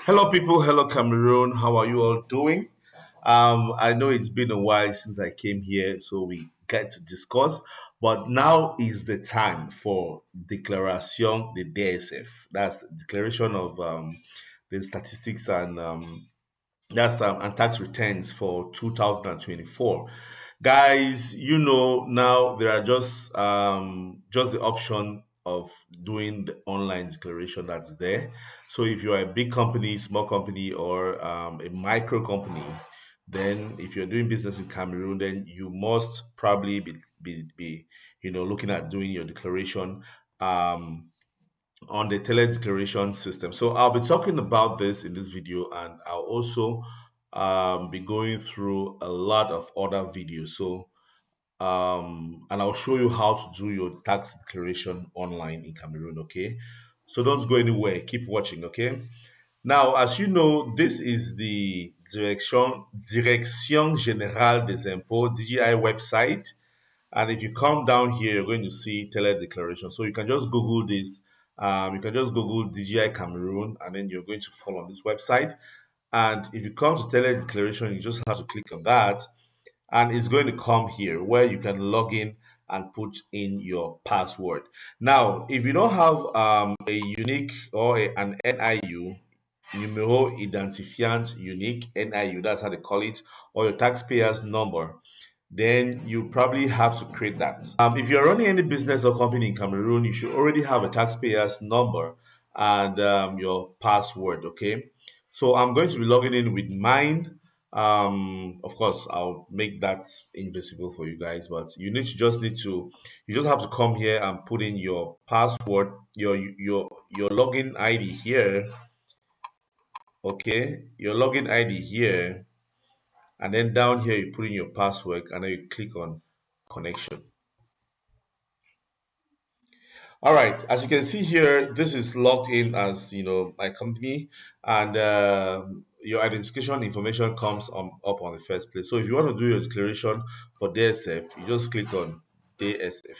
Hello, people. Hello, Cameroon. How are you all doing? I know it's been a while since I came here, so we get to discuss. But now is the time for Declaration de DSF. That's Declaration of the Statistics and tax returns for 2024. Guys, now there are just the option of doing the online declaration that's there. So if you're a big company, small company, or a micro company, then if you're doing business in Cameroon, then you must probably be looking at doing your declaration on the tele declaration system. So I'll be talking about this in this video, and I'll also be going through a lot of other videos. So and I'll show you how to do your tax declaration online in Cameroon. Okay, so don't go anywhere. Keep watching. Okay. Now, as you know, this is the Direction Générale des Impôts (DGI) website. And if you come down here, you're going to see tele declaration. So you can just Google this. You can just Google DGI Cameroon, and then you're going to fall on this website. And if you come to tele declaration, you just have to click on that, and it's going to come here where you can log in and put in your password. Now, if you don't have a unique or an NIU, Numéro Identifiant Unique, NIU, that's how they call it, or your taxpayer's number, then you probably have to create that. If you're running any business or company in Cameroon, you should already have a taxpayer's number and your password. Okay, so I'm going to be logging in with mine. Of course, I'll make that invisible for you guys, but you just have to come here and put in your password, your login ID here. Okay, your login ID here, and then down here you put in your password, and then you click on connection. All right, as you can see here, this is logged in as my company, and your identification information comes up on the first place. So if you want to do your declaration for DSF, you just click on DSF.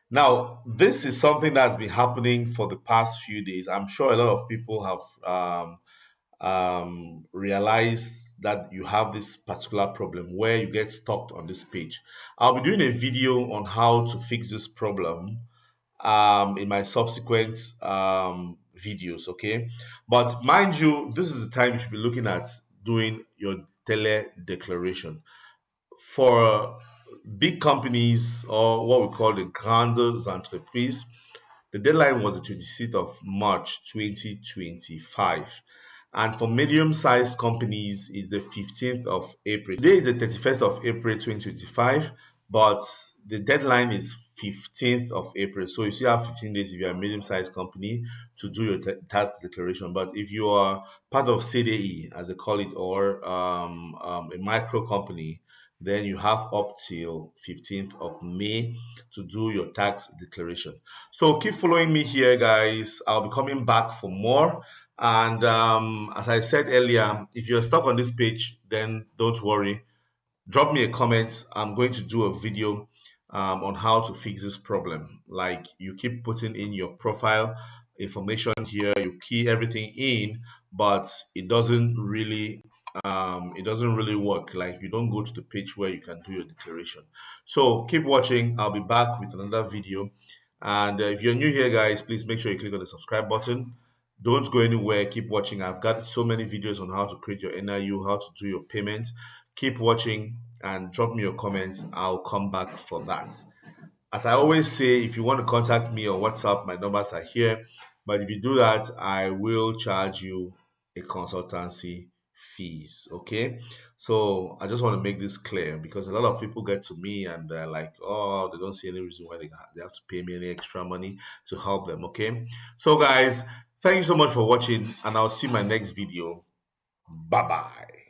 Now, this is something that's been happening for the past few days. I'm sure a lot of people have realize that you have this particular problem where you get stuck on this page. I'll be doing a video on how to fix this problem in my subsequent videos, okay? But mind you, this is the time you should be looking at doing your tele declaration. For big companies, or what we call the grandes entreprises, the deadline was the 26th of March 2025. And for medium-sized companies is the 15th of April. Today is the 31st of April 2025, but the deadline is 15th of April. So you still have 15 days if you're a medium-sized company to do your tax declaration. But if you are part of CDE, as they call it, or a micro company, then you have up till 15th of May to do your tax declaration. So keep following me here, guys. I'll be coming back for more. And as I said earlier, if you're stuck on this page, then don't worry. Drop me a comment. I'm going to do a video on how to fix this problem. Like, you keep putting in your profile information here, you key everything in, but it doesn't really work. Like, you don't go to the page where you can do your declaration. So keep watching. I'll be back with another video. And if you're new here, guys, please make sure you click on the subscribe button. Don't go anywhere. Keep watching. I've got so many videos on how to create your NIU, how to do your payments. Keep watching and drop me your comments. I'll come back for that. As I always say, if you want to contact me on WhatsApp, my numbers are here. But if you do that, I will charge you a consultancy fees. Okay. So I just want to make this clear, because a lot of people get to me and they're like, oh, they don't see any reason why they have to pay me any extra money to help them. Okay. So, guys, thank you so much for watching, and I'll see you in my next video. Bye bye.